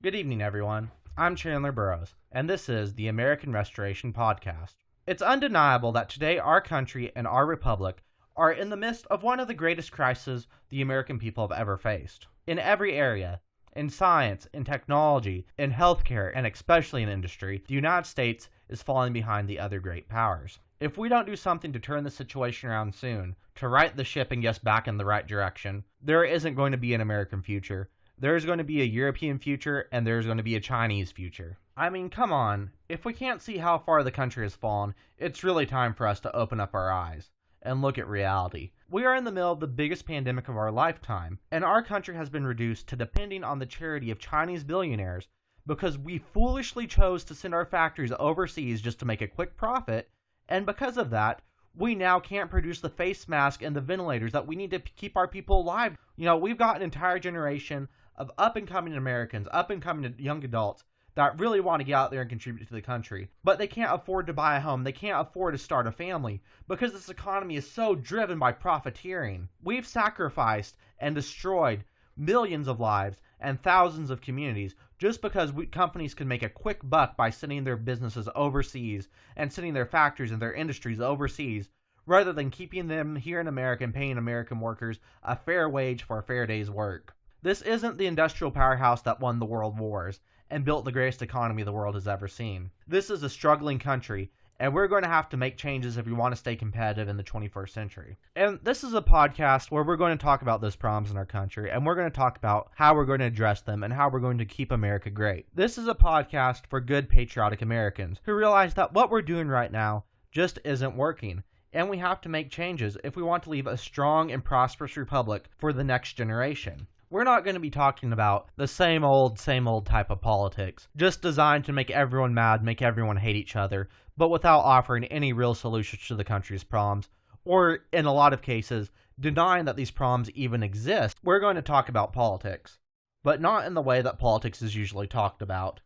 Good evening, everyone. I'm Chandler Burrows, and this is the American Restoration Podcast. It's undeniable that today our country and our republic are in the midst of one of the greatest crises the American people have ever faced. In every area, in science, in technology, in healthcare, and especially in industry, the United States is falling behind the other great powers. If we don't do something to turn the situation around soon, to right the ship and get us back in the right direction, there isn't going to be an American future. There's going to be a European future, and there's going to be a Chinese future. I mean, come on. If we can't see how far the country has fallen, it's really time for us to open up our eyes and look at reality. We are in the middle of the biggest pandemic of our lifetime, and our country has been reduced to depending on the charity of Chinese billionaires because we foolishly chose to send our factories overseas just to make a quick profit, and because of that, we now can't produce the face mask and the ventilators that we need to keep our people alive. We've got an entire generation of up-and-coming Americans, up-and-coming young adults that really want to get out there and contribute to the country. But they can't afford to buy a home. They can't afford to start a family because this economy is so driven by profiteering. We've sacrificed and destroyed millions of lives and thousands of communities just because companies can make a quick buck by sending their businesses overseas and sending their factories and their industries overseas rather than keeping them here in America and paying American workers a fair wage for a fair day's work. This isn't the industrial powerhouse that won the world wars and built the greatest economy the world has ever seen. This is a struggling country, and we're going to have to make changes if we want to stay competitive in the 21st century. And this is a podcast where we're going to talk about those problems in our country, and we're going to talk about how we're going to address them and how we're going to keep America great. This is a podcast for good patriotic Americans who realize that what we're doing right now just isn't working, and we have to make changes if we want to leave a strong and prosperous republic for the next generation. We're not going to be talking about the same old type of politics, just designed to make everyone mad, make everyone hate each other, but without offering any real solutions to the country's problems, or in a lot of cases, denying that these problems even exist. We're going to talk about politics, but not in the way that politics is usually talked about.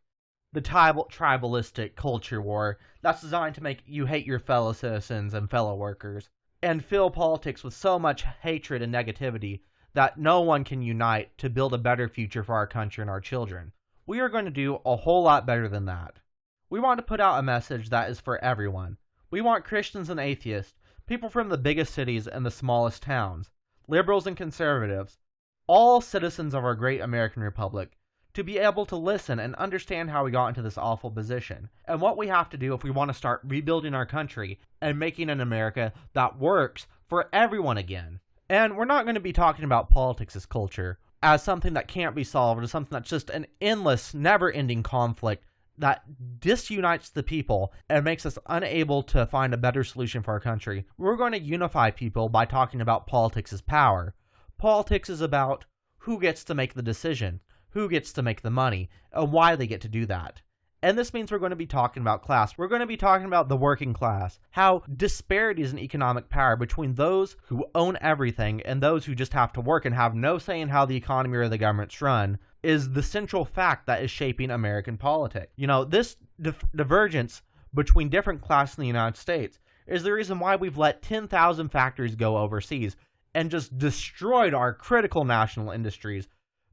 The tribalistic culture war that's designed to make you hate your fellow citizens and fellow workers, and fill politics with so much hatred and negativity that no one can unite to build a better future for our country and our children. We are going to do a whole lot better than that. We want to put out a message that is for everyone. We want Christians and atheists, people from the biggest cities and the smallest towns, liberals and conservatives, all citizens of our great American Republic, to be able to listen and understand how we got into this awful position, and what we have to do if we want to start rebuilding our country and making an America that works for everyone again. And we're not going to be talking about politics as culture, as something that can't be solved, as something that's just an endless, never-ending conflict that disunites the people and makes us unable to find a better solution for our country. We're going to unify people by talking about politics as power. Politics is about who gets to make the decision, who gets to make the money, and why they get to do that. And this means we're going to be talking about class. We're going to be talking about the working class, how disparities in economic power between those who own everything and those who just have to work and have no say in how the economy or the government's run is the central fact that is shaping American politics. This divergence between different classes in the United States is the reason why we've let 10,000 factories go overseas and just destroyed our critical national industries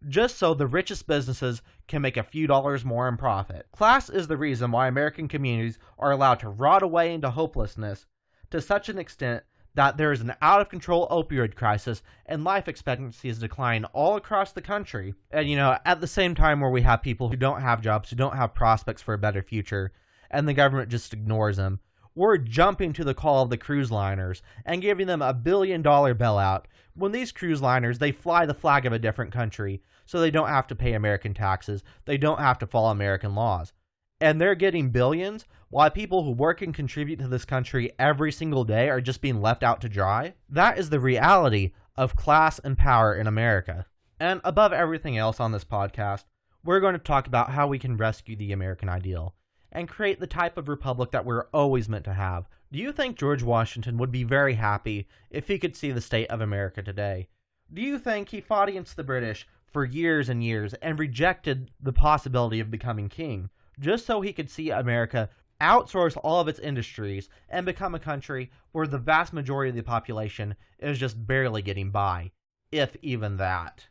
just so the richest businesses can make a few dollars more in profit. Class is the reason why American communities are allowed to rot away into hopelessness to such an extent that there is an out-of-control opioid crisis and life expectancy is declining all across the country. And, at the same time where we have people who don't have jobs, who don't have prospects for a better future, and the government just ignores them, we're jumping to the call of the cruise liners and giving them $1 billion bailout when these cruise liners, they fly the flag of a different country so they don't have to pay American taxes, they don't have to follow American laws. And they're getting billions while people who work and contribute to this country every single day are just being left out to dry. That is the reality of class and power in America. And above everything else on this podcast, we're going to talk about how we can rescue the American ideal and create the type of republic that we're always meant to have. Do you think George Washington would be very happy if he could see the state of America today? Do you think he fought against the British for years and years and rejected the possibility of becoming king just so he could see America outsource all of its industries and become a country where the vast majority of the population is just barely getting by, if even that?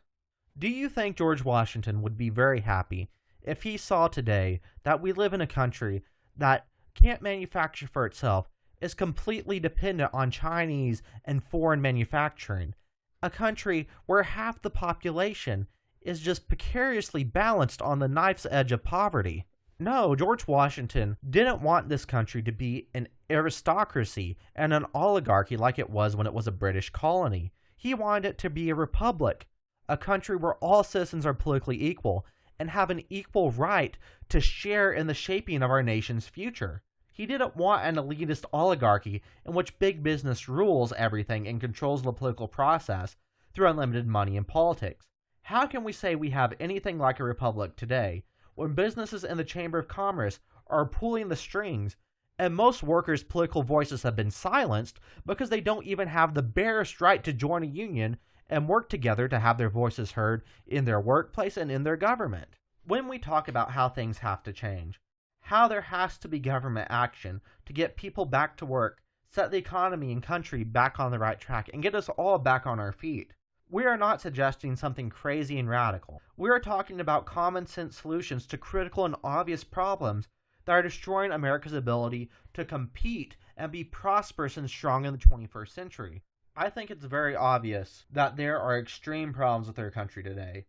Do you think George Washington would be very happy if he saw today that we live in a country that can't manufacture for itself, is completely dependent on Chinese and foreign manufacturing, a country where half the population is just precariously balanced on the knife's edge of poverty. No, George Washington didn't want this country to be an aristocracy and an oligarchy like it was when it was a British colony. He wanted it to be a republic, a country where all citizens are politically equal and have an equal right to share in the shaping of our nation's future. He didn't want an elitist oligarchy in which big business rules everything and controls the political process through unlimited money and politics. How can we say we have anything like a republic today when businesses in the Chamber of Commerce are pulling the strings and most workers' political voices have been silenced because they don't even have the barest right to join a union and work together to have their voices heard in their workplace and in their government? When we talk about how things have to change, how there has to be government action to get people back to work, set the economy and country back on the right track, and get us all back on our feet, we are not suggesting something crazy and radical. We are talking about common sense solutions to critical and obvious problems that are destroying America's ability to compete and be prosperous and strong in the 21st century. I think it's very obvious that there are extreme problems with our country today.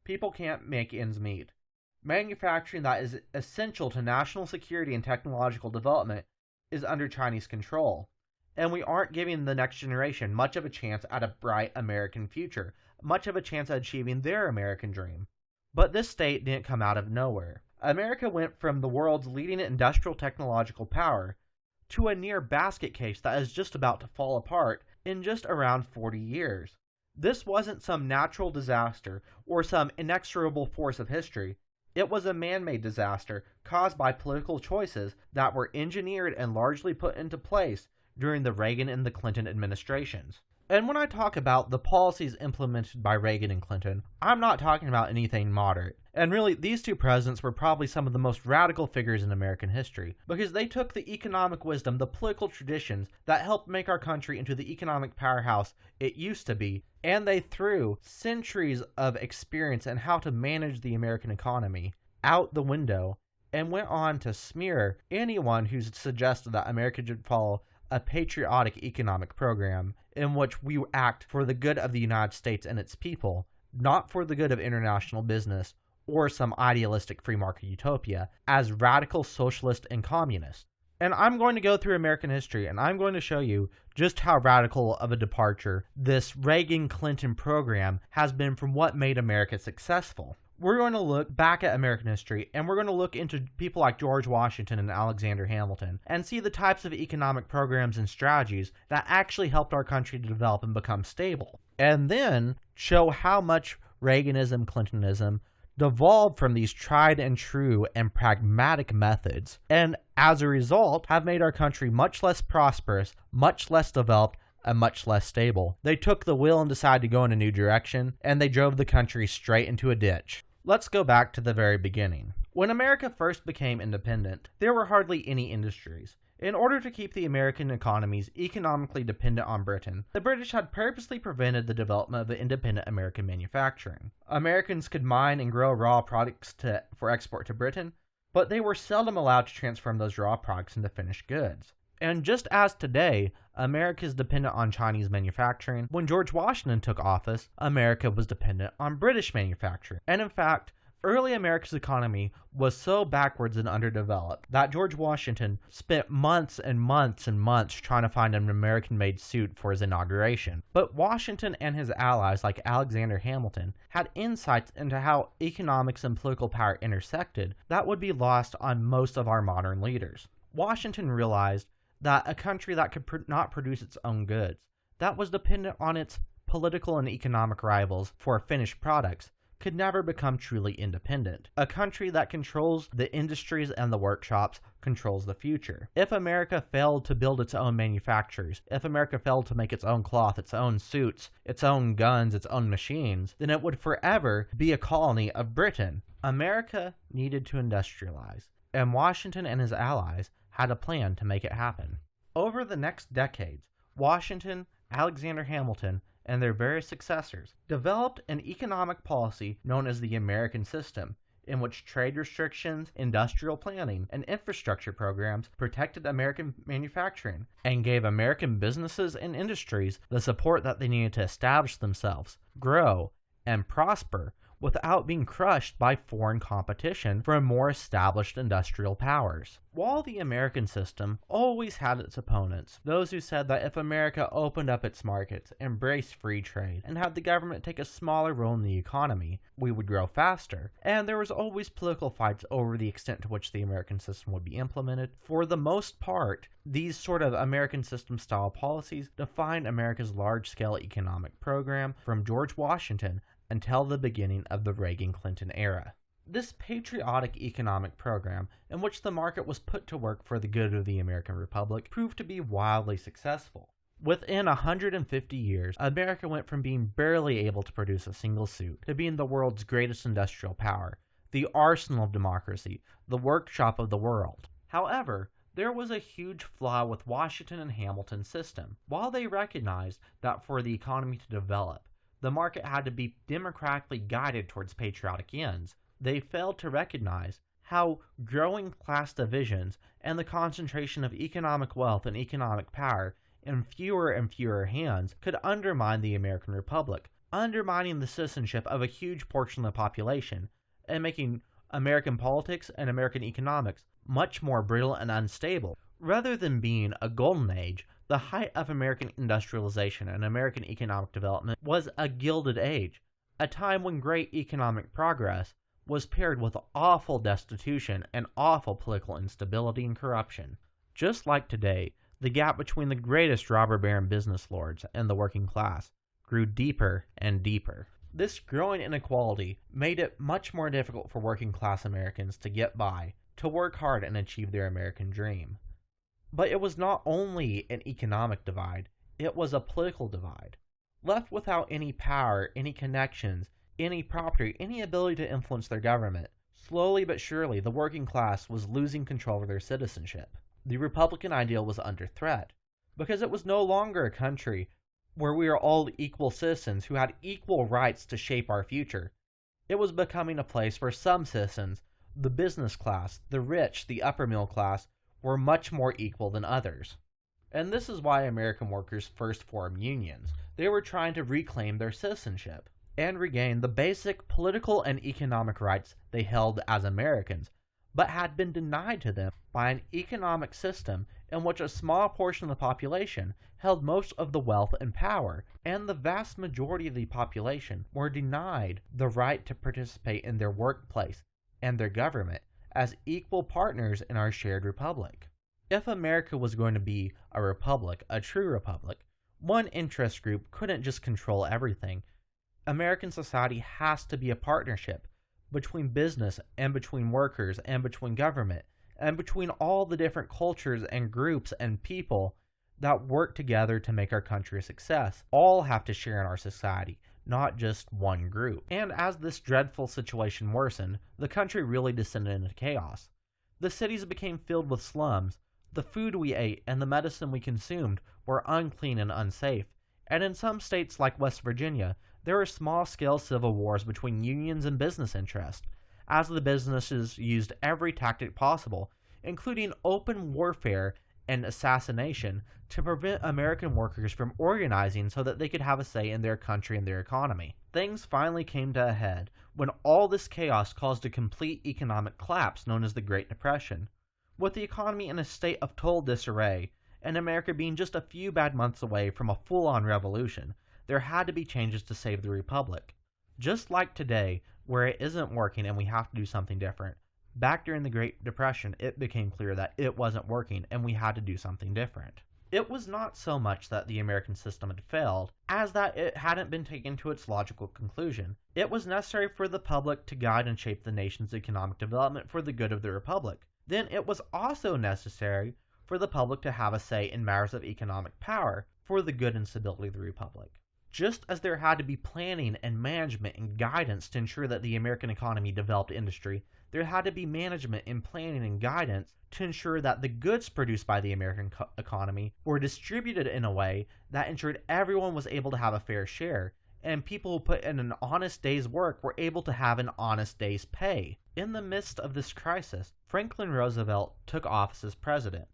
People can't make ends meet. Manufacturing that is essential to national security and technological development is under Chinese control. And we aren't giving the next generation much of a chance at a bright American future, much of a chance at achieving their American dream. But this state didn't come out of nowhere. America went from the world's leading industrial technological power to a near basket case that is just about to fall apart in just around 40 years. This wasn't some natural disaster or some inexorable force of history. It was a man-made disaster caused by political choices that were engineered and largely put into place during the Reagan and the Clinton administrations. And when I talk about the policies implemented by Reagan and Clinton, I'm not talking about anything moderate. And really, these two presidents were probably some of the most radical figures in American history, because they took the economic wisdom, the political traditions that helped make our country into the economic powerhouse it used to be, and they threw centuries of experience in how to manage the American economy out the window, and went on to smear anyone who suggested that America should follow a patriotic economic program in which we act for the good of the United States and its people, not for the good of international business or some idealistic free market utopia, as radical socialist and communist. And I'm going to go through American history and I'm going to show you just how radical of a departure this Reagan-Clinton program has been from what made America successful. We're going to look back at American history, and we're going to look into people like George Washington and Alexander Hamilton, and see the types of economic programs and strategies that actually helped our country to develop and become stable. And then show how much Reaganism-Clintonism devolved from these tried and true and pragmatic methods, and as a result have made our country much less prosperous, much less developed, and much less stable. They took the wheel and decided to go in a new direction, and they drove the country straight into a ditch. Let's go back to the very beginning. When America first became independent, there were hardly any industries. In order to keep the American economies economically dependent on Britain, the British had purposely prevented the development of independent American manufacturing. Americans could mine and grow raw products for export to Britain, but they were seldom allowed to transform those raw products into finished goods. And just as today, America is dependent on Chinese manufacturing, when George Washington took office, America was dependent on British manufacturing. And in fact, early America's economy was so backwards and underdeveloped that George Washington spent months and months and months trying to find an American-made suit for his inauguration. But Washington and his allies like Alexander Hamilton had insights into how economics and political power intersected that would be lost on most of our modern leaders. Washington realized that a country that could not produce its own goods, that was dependent on its political and economic rivals for finished products, could never become truly independent. A country that controls the industries and the workshops controls the future. If America failed to build its own manufacturers, if America failed to make its own cloth, its own suits, its own guns, its own machines, then it would forever be a colony of Britain. America needed to industrialize, and Washington and his allies had a plan to make it happen. Over the next decades, Washington, Alexander Hamilton, and their various successors developed an economic policy known as the American system, in which trade restrictions, industrial planning, and infrastructure programs protected American manufacturing and gave American businesses and industries the support that they needed to establish themselves, grow, and prosper without being crushed by foreign competition from more established industrial powers. While the American system always had its opponents, those who said that if America opened up its markets, embraced free trade, and had the government take a smaller role in the economy, we would grow faster, and there was always political fights over the extent to which the American system would be implemented. For the most part, these sort of American system-style policies defined America's large-scale economic program from George Washington until the beginning of the Reagan-Clinton era. This patriotic economic program, in which the market was put to work for the good of the American Republic, proved to be wildly successful. Within 150 years, America went from being barely able to produce a single suit to being the world's greatest industrial power, the arsenal of democracy, the workshop of the world. However, there was a huge flaw with Washington and Hamilton's system. While they recognized that for the economy to develop, the market had to be democratically guided towards patriotic ends, they failed to recognize how growing class divisions and the concentration of economic wealth and economic power in fewer and fewer hands could undermine the American Republic, undermining the citizenship of a huge portion of the population, and making American politics and American economics much more brittle and unstable. Rather than being a golden age, the height of American industrialization and American economic development was a gilded age, a time when great economic progress was paired with awful destitution and awful political instability and corruption. Just like today, the gap between the greatest robber baron business lords and the working class grew deeper and deeper. This growing inequality made it much more difficult for working class Americans to get by, to work hard and achieve their American dream. But it was not only an economic divide, it was a political divide. Left without any power, any connections, any property, any ability to influence their government, slowly but surely the working class was losing control of their citizenship. The Republican ideal was under threat, because it was no longer a country where we are all equal citizens who had equal rights to shape our future. It was becoming a place where some citizens, the business class, the rich, the upper middle class, were much more equal than others. And this is why American workers first formed unions. They were trying to reclaim their citizenship and regain the basic political and economic rights they held as Americans, but had been denied to them by an economic system in which a small portion of the population held most of the wealth and power, and the vast majority of the population were denied the right to participate in their workplace and their government as equal partners in our shared republic. If America was going to be a republic, a true republic, one interest group couldn't just control everything. American society has to be a partnership between business and between workers and between government and between all the different cultures and groups and people that work together to make our country a success. All have to share in our society, not just one group. And as this dreadful situation worsened, the country really descended into chaos. The cities became filled with slums. The food we ate and the medicine we consumed were unclean and unsafe. And in some states like West Virginia, there were small-scale civil wars between unions and business interests, as the businesses used every tactic possible, including open warfare and assassination, to prevent American workers from organizing so that they could have a say in their country and their economy. Things finally came to a head when all this chaos caused a complete economic collapse known as the Great Depression. With the economy in a state of total disarray, and America being just a few bad months away from a full-on revolution, there had to be changes to save the Republic. Just like today, where it isn't working and we have to do something different, back during the Great Depression, it became clear that it wasn't working and we had to do something different. It was not so much that the American system had failed, as that it hadn't been taken to its logical conclusion. It was necessary for the public to guide and shape the nation's economic development for the good of the Republic. Then it was also necessary for the public to have a say in matters of economic power for the good and stability of the Republic. Just as there had to be planning and management and guidance to ensure that the American economy developed industry, there had to be management and planning and guidance to ensure that the goods produced by the American economy were distributed in a way that ensured everyone was able to have a fair share and people who put in an honest day's work were able to have an honest day's pay. In the midst of this crisis, Franklin Roosevelt took office as president,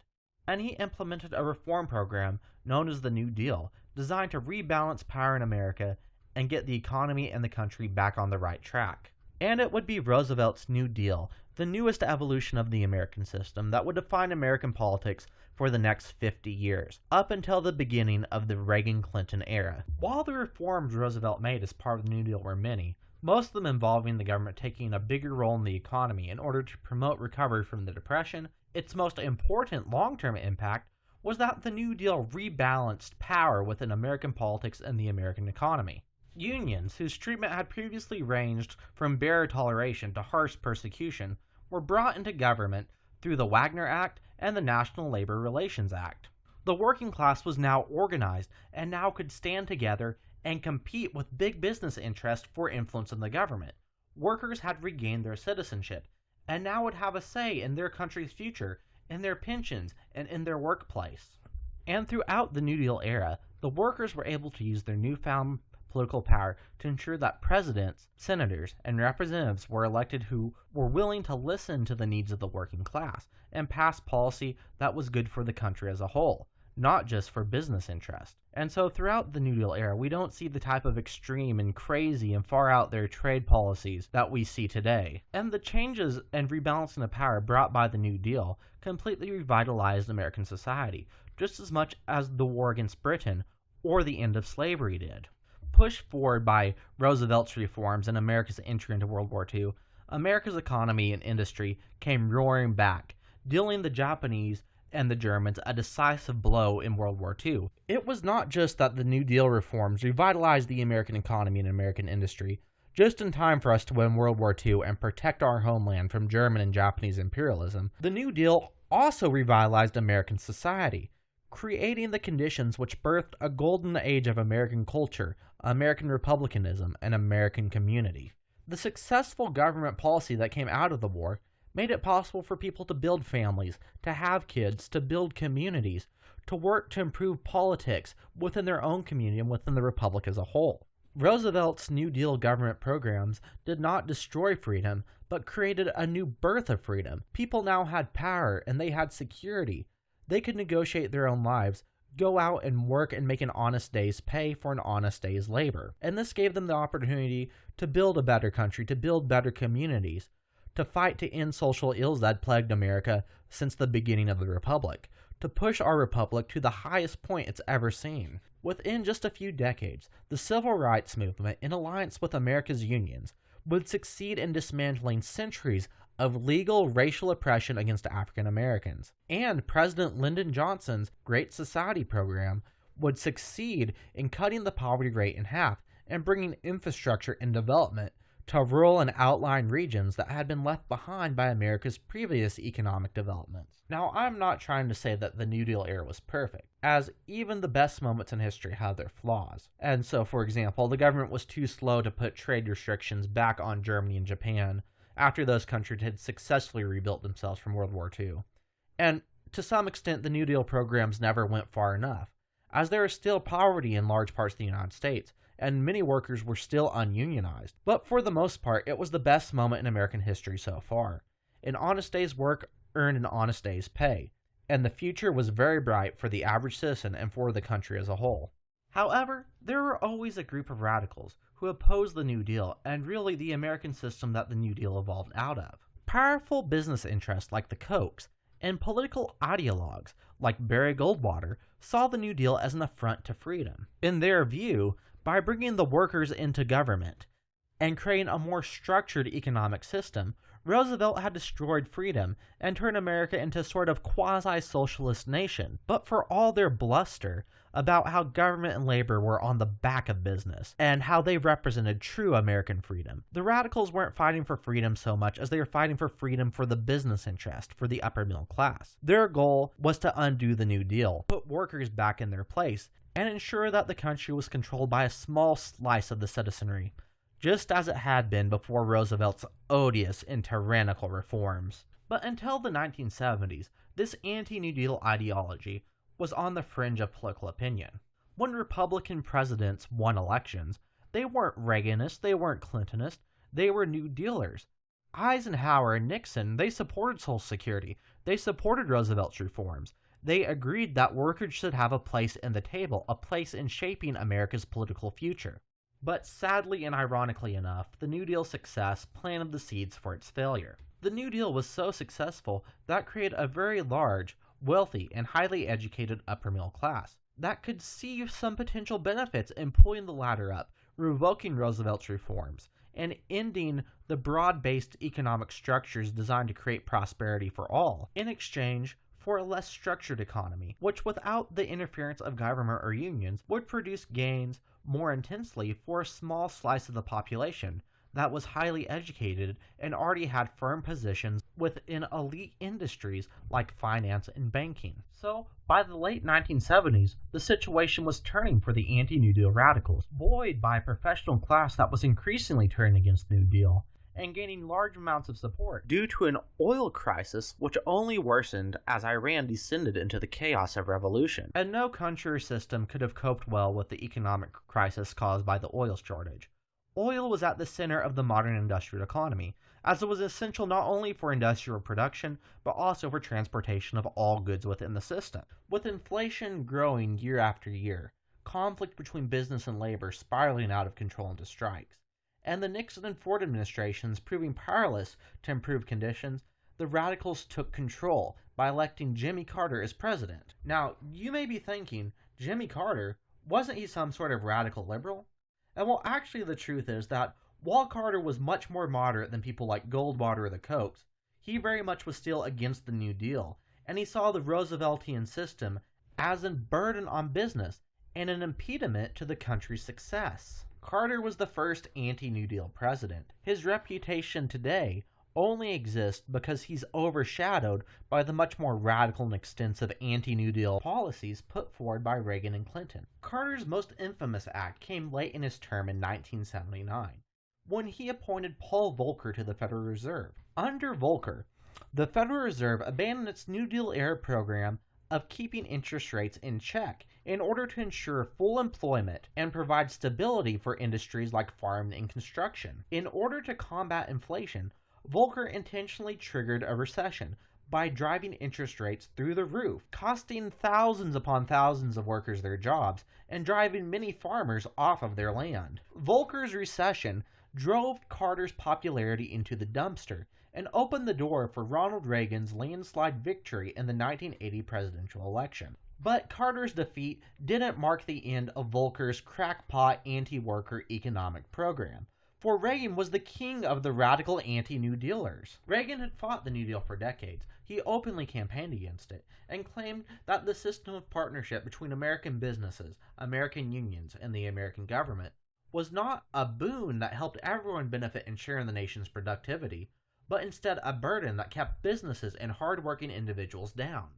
and he implemented a reform program known as the New Deal, designed to rebalance power in America and get the economy and the country back on the right track. And it would be Roosevelt's New Deal, the newest evolution of the American system, that would define American politics for the next 50 years, up until the beginning of the Reagan-Clinton era. While the reforms Roosevelt made as part of the New Deal were many, most of them involving the government taking a bigger role in the economy in order to promote recovery from the Depression, its most important long-term impact was that the New Deal rebalanced power within American politics and the American economy. Unions, whose treatment had previously ranged from bare toleration to harsh persecution, were brought into government through the Wagner Act and the National Labor Relations Act. The working class was now organized and now could stand together and compete with big business interests for influence in the government. Workers had regained their citizenship and now would have a say in their country's future, in their pensions, and in their workplace. And throughout the New Deal era, the workers were able to use their newfound political power to ensure that presidents, senators, and representatives were elected who were willing to listen to the needs of the working class and pass policy that was good for the country as a whole, not just for business interest. And so throughout the New Deal era, we don't see the type of extreme and crazy and far out there trade policies that we see today. And the changes and rebalancing of power brought by the New Deal completely revitalized American society, just as much as the war against Britain or the end of slavery did. Pushed forward by Roosevelt's reforms and America's entry into World War II, America's economy and industry came roaring back, dealing the Japanese and the Germans a decisive blow in World War II. It was not just that the New Deal reforms revitalized the American economy and American industry, just in time for us to win World War II and protect our homeland from German and Japanese imperialism. The New Deal also revitalized American society, creating the conditions which birthed a golden age of American culture, American republicanism, and American community. The successful government policy that came out of the war made it possible for people to build families, to have kids, to build communities, to work to improve politics within their own community and within the republic as a whole. Roosevelt's New Deal government programs did not destroy freedom, but created a new birth of freedom. People now had power and they had security. They could negotiate their own lives, go out and work and make an honest day's pay for an honest day's labor. And this gave them the opportunity to build a better country, to build better communities, to fight to end social ills that plagued America since the beginning of the Republic, to push our Republic to the highest point it's ever seen. Within just a few decades, the Civil Rights Movement, in alliance with America's unions, would succeed in dismantling centuries of legal racial oppression against African Americans. And President Lyndon Johnson's Great Society program would succeed in cutting the poverty rate in half and bringing infrastructure and development to rural and outlying regions that had been left behind by America's previous economic developments. Now, I'm not trying to say that the New Deal era was perfect, as even the best moments in history have their flaws. And so, for example, the government was too slow to put trade restrictions back on Germany and Japan after those countries had successfully rebuilt themselves from World War II. And to some extent, the New Deal programs never went far enough, as there is still poverty in large parts of the United States, and many workers were still ununionized. But for the most part, it was the best moment in American history so far. An honest day's work earned an honest day's pay, and the future was very bright for the average citizen and for the country as a whole. However, there were always a group of radicals who opposed the New Deal and really the American system that the New Deal evolved out of. Powerful business interests like the Kochs and political ideologues like Barry Goldwater saw the New Deal as an affront to freedom. In their view, by bringing the workers into government and creating a more structured economic system, Roosevelt had destroyed freedom and turned America into a sort of quasi-socialist nation. But for all their bluster about how government and labor were on the back of business and how they represented true American freedom, the radicals weren't fighting for freedom so much as they were fighting for freedom for the business interest, for the upper middle class. Their goal was to undo the New Deal, put workers back in their place, and ensure that the country was controlled by a small slice of the citizenry, just as it had been before Roosevelt's odious and tyrannical reforms. But until the 1970s, this anti-New Deal ideology was on the fringe of political opinion. When Republican presidents won elections, They weren't Reaganists, they weren't Clintonists, they were New Dealers. Eisenhower and Nixon, they supported Social Security, they supported Roosevelt's reforms. They agreed that workers should have a place in the table, a place in shaping America's political future. But sadly and ironically enough, the New Deal's success planted the seeds for its failure. The New Deal was so successful that created a very large, wealthy, and highly educated upper middle class that could see some potential benefits in pulling the ladder up, revoking Roosevelt's reforms, and ending the broad-based economic structures designed to create prosperity for all, in exchange for a less structured economy, which without the interference of government or unions would produce gains more intensely for a small slice of the population that was highly educated and already had firm positions within elite industries like finance and banking. So, by the late 1970s, the situation was turning for the anti-New Deal radicals, buoyed by a professional class that was increasingly turning against New Deal and gaining large amounts of support due to an oil crisis which only worsened as Iran descended into the chaos of revolution. And no country or system could have coped well with the economic crisis caused by the oil shortage. Oil was at the center of the modern industrial economy, as it was essential not only for industrial production, but also for transportation of all goods within the system. With inflation growing year after year, conflict between business and labor spiraling out of control into strikes, and the Nixon and Ford administrations proving powerless to improve conditions, the radicals took control by electing Jimmy Carter as president. Now, you may be thinking, Jimmy Carter, wasn't he some sort of radical liberal? And well, actually the truth is that while Carter was much more moderate than people like Goldwater or the Kochs, he very much was still against the New Deal, and he saw the Rooseveltian system as a burden on business and an impediment to the country's success. Carter was the first anti-New Deal president. His reputation today only exists because he's overshadowed by the much more radical and extensive anti-New Deal policies put forward by Reagan and Clinton. Carter's most infamous act came late in his term in 1979, when he appointed Paul Volcker to the Federal Reserve. Under Volcker, the Federal Reserve abandoned its New Deal-era program of keeping interest rates in check in order to ensure full employment and provide stability for industries like farming and construction. In order to combat inflation, Volcker intentionally triggered a recession by driving interest rates through the roof, costing thousands upon thousands of workers their jobs and driving many farmers off of their land. Volcker's recession drove Carter's popularity into the dumpster and opened the door for Ronald Reagan's landslide victory in the 1980 presidential election. But Carter's defeat didn't mark the end of Volcker's crackpot anti-worker economic program, for Reagan was the king of the radical anti-New Dealers. Reagan had fought the New Deal for decades. He openly campaigned against it and claimed that the system of partnership between American businesses, American unions, and the American government was not a boon that helped everyone benefit and share in the nation's productivity, but instead a burden that kept businesses and hard-working individuals down.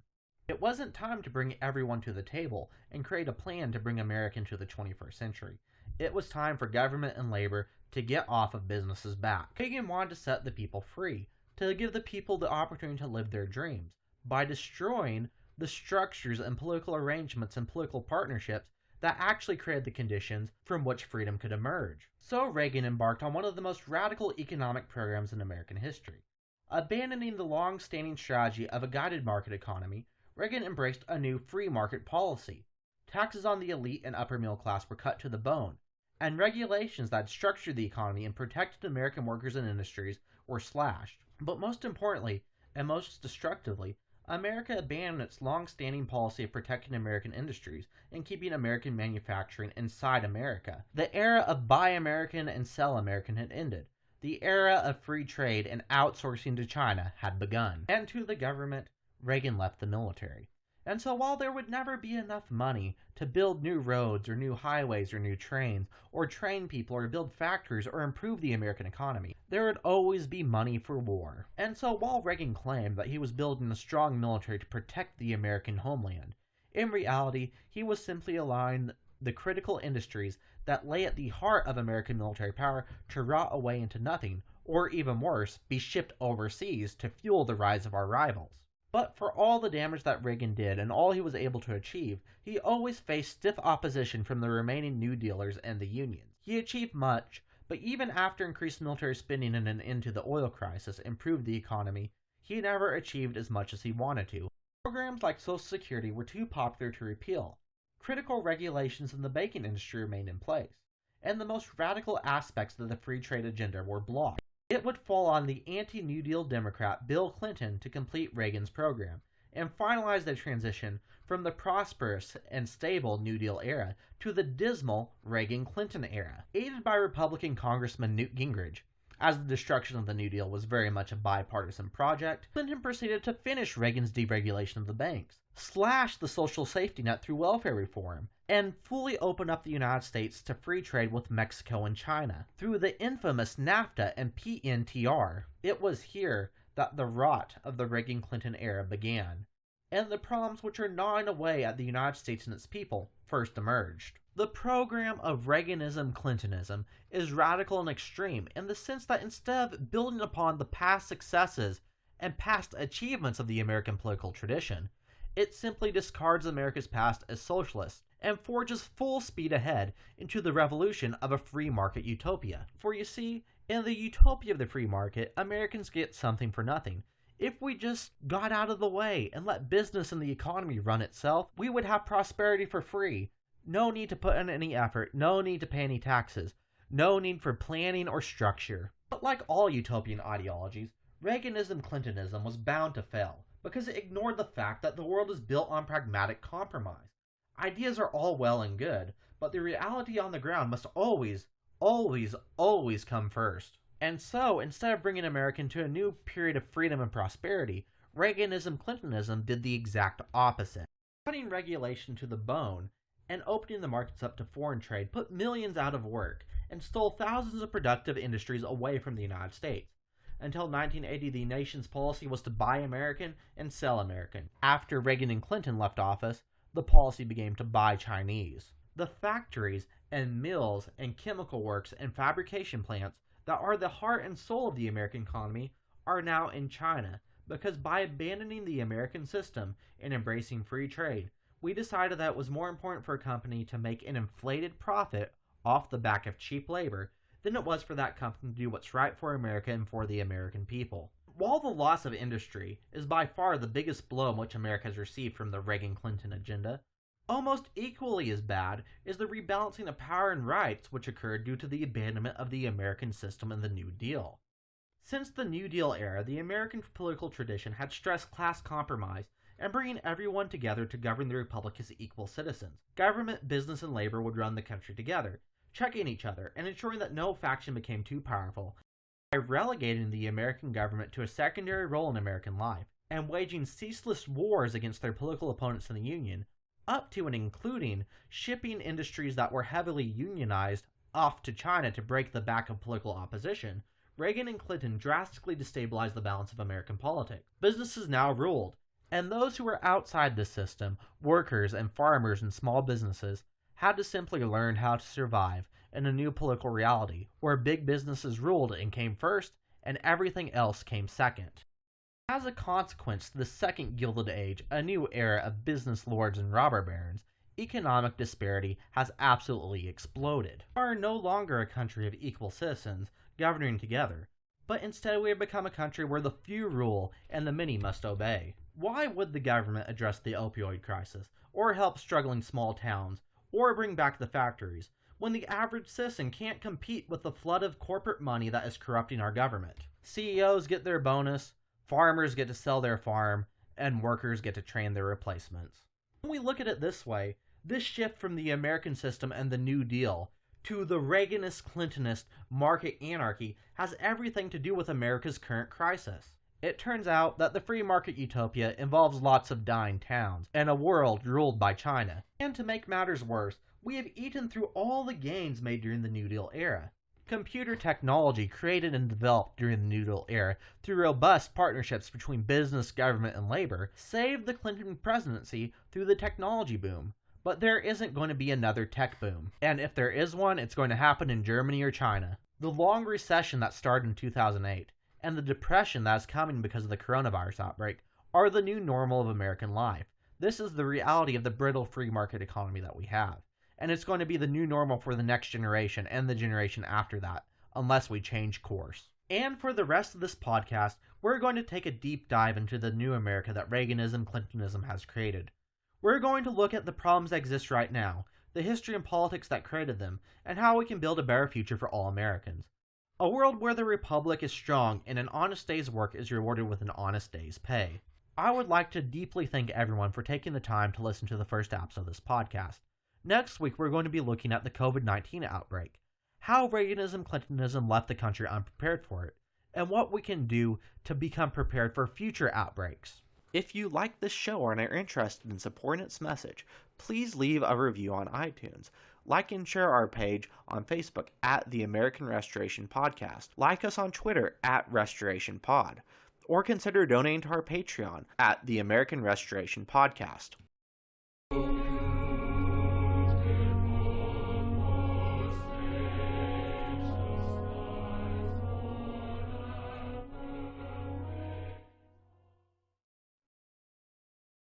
It wasn't time to bring everyone to the table and create a plan to bring America into the 21st century. It was time for government and labor to get off of businesses' back. Reagan wanted to set the people free, to give the people the opportunity to live their dreams, by destroying the structures and political arrangements and political partnerships that actually created the conditions from which freedom could emerge. So Reagan embarked on one of the most radical economic programs in American history. Abandoning the long-standing strategy of a guided market economy, Reagan embraced a new free market policy. Taxes on the elite and upper middle class were cut to the bone, and regulations that structured the economy and protected American workers and industries were slashed. But most importantly, and most destructively, America abandoned its long-standing policy of protecting American industries and keeping American manufacturing inside America. The era of buy American and sell American had ended. The era of free trade and outsourcing to China had begun. And to the government, Reagan left the military. And so while there would never be enough money to build new roads or new highways or new trains, or train people or build factories or improve the American economy, there would always be money for war. And so while Reagan claimed that he was building a strong military to protect the American homeland, in reality he was simply allowing the critical industries that lay at the heart of American military power to rot away into nothing, or even worse, be shipped overseas to fuel the rise of our rivals. But for all the damage that Reagan did and all he was able to achieve, he always faced stiff opposition from the remaining New Dealers and the unions. He achieved much, but even after increased military spending and an end to the oil crisis improved the economy, he never achieved as much as he wanted to. Programs like Social Security were too popular to repeal. Critical regulations in the banking industry remained in place, and the most radical aspects of the free trade agenda were blocked. It would fall on the anti-New Deal Democrat Bill Clinton to complete Reagan's program and finalize the transition from the prosperous and stable New Deal era to the dismal Reagan-Clinton era. Aided by Republican Congressman Newt Gingrich, as the destruction of the New Deal was very much a bipartisan project, Clinton proceeded to finish Reagan's deregulation of the banks, slash the social safety net through welfare reform, and fully open up the United States to free trade with Mexico and China through the infamous NAFTA and PNTR. It was here that the rot of the Reagan-Clinton era began, and the problems which are gnawing away at the United States and its people first emerged. The program of Reaganism-Clintonism is radical and extreme in the sense that instead of building upon the past successes and past achievements of the American political tradition, it simply discards America's past as socialist and forges full speed ahead into the revolution of a free market utopia. For you see, in the utopia of the free market, Americans get something for nothing. If we just got out of the way and let business and the economy run itself, we would have prosperity for free. No need to put in any effort, no need to pay any taxes, no need for planning or structure. But like all utopian ideologies, Reaganism-Clintonism was bound to fail because it ignored the fact that the world is built on pragmatic compromise. Ideas are all well and good, but the reality on the ground must always come first. And so, instead of bringing America into a new period of freedom and prosperity, Reaganism-Clintonism did the exact opposite. Cutting regulation to the bone and opening the markets up to foreign trade put millions out of work and stole thousands of productive industries away from the United States. Until 1980, the nation's policy was to buy American and sell American. After Reagan and Clinton left office, the policy became to buy Chinese. The factories and mills and chemical works and fabrication plants that are the heart and soul of the American economy are now in China, because by abandoning the American system and embracing free trade, we decided that it was more important for a company to make an inflated profit off the back of cheap labor than it was for that company to do what's right for America and for the American people. While the loss of industry is by far the biggest blow which America has received from the Reagan-Clinton agenda, almost equally as bad is the rebalancing of power and rights which occurred due to the abandonment of the American system and the New Deal. Since the New Deal era, the American political tradition had stressed class compromise and bringing everyone together to govern the republic as equal citizens. Government, business, and labor would run the country together, checking each other and ensuring that no faction became too powerful by relegating the American government to a secondary role in American life and waging ceaseless wars against their political opponents in the Union, up to and including shipping industries that were heavily unionized off to China to break the back of political opposition. Reagan and Clinton drastically destabilized the balance of American politics. Businesses now ruled, and those who were outside this system, workers and farmers and small businesses, had to simply learn how to survive in a new political reality where big businesses ruled and came first and everything else came second. As a consequence to the second Gilded Age, a new era of business lords and robber barons, economic disparity has absolutely exploded. We are no longer a country of equal citizens governing together, but instead we have become a country where the few rule and the many must obey. Why would the government address the opioid crisis, or help struggling small towns, or bring back the factories, when the average citizen can't compete with the flood of corporate money that is corrupting our government? CEOs get their bonus, farmers get to sell their farm, and workers get to train their replacements. When we look at it this way, this shift from the American system and the New Deal to the Reaganist-Clintonist market anarchy has everything to do with America's current crisis. It turns out that the free market utopia involves lots of dying towns and a world ruled by China. And to make matters worse, we have eaten through all the gains made during the New Deal era. Computer technology created and developed during the New Deal era through robust partnerships between business, government, and labor saved the Clinton presidency through the technology boom. But there isn't going to be another tech boom. And if there is one, it's going to happen in Germany or China. The long recession that started in 2008 and the depression that is coming because of the coronavirus outbreak are the new normal of American life. This is the reality of the brittle free market economy that we have. and it's going to be the new normal for the next generation and the generation after that, unless we change course. And for the rest of this podcast, we're going to take a deep dive into the new America that Reaganism-Clintonism has created. We're going to look at the problems that exist right now, the history and politics that created them, and how we can build a better future for all Americans. A world where the Republic is strong and an honest day's work is rewarded with an honest day's pay. I would like to deeply thank everyone for taking the time to listen to the first episode of this podcast. Next week, we're going to be looking at the COVID-19 outbreak, how Reaganism-Clintonism left the country unprepared for it, and what we can do to become prepared for future outbreaks. If you like this show and are interested in supporting its message, please leave a review on iTunes. Like and share our page on Facebook at the American Restoration Podcast. Like us on Twitter at Restoration Pod. Or consider donating to our Patreon at the American Restoration Podcast.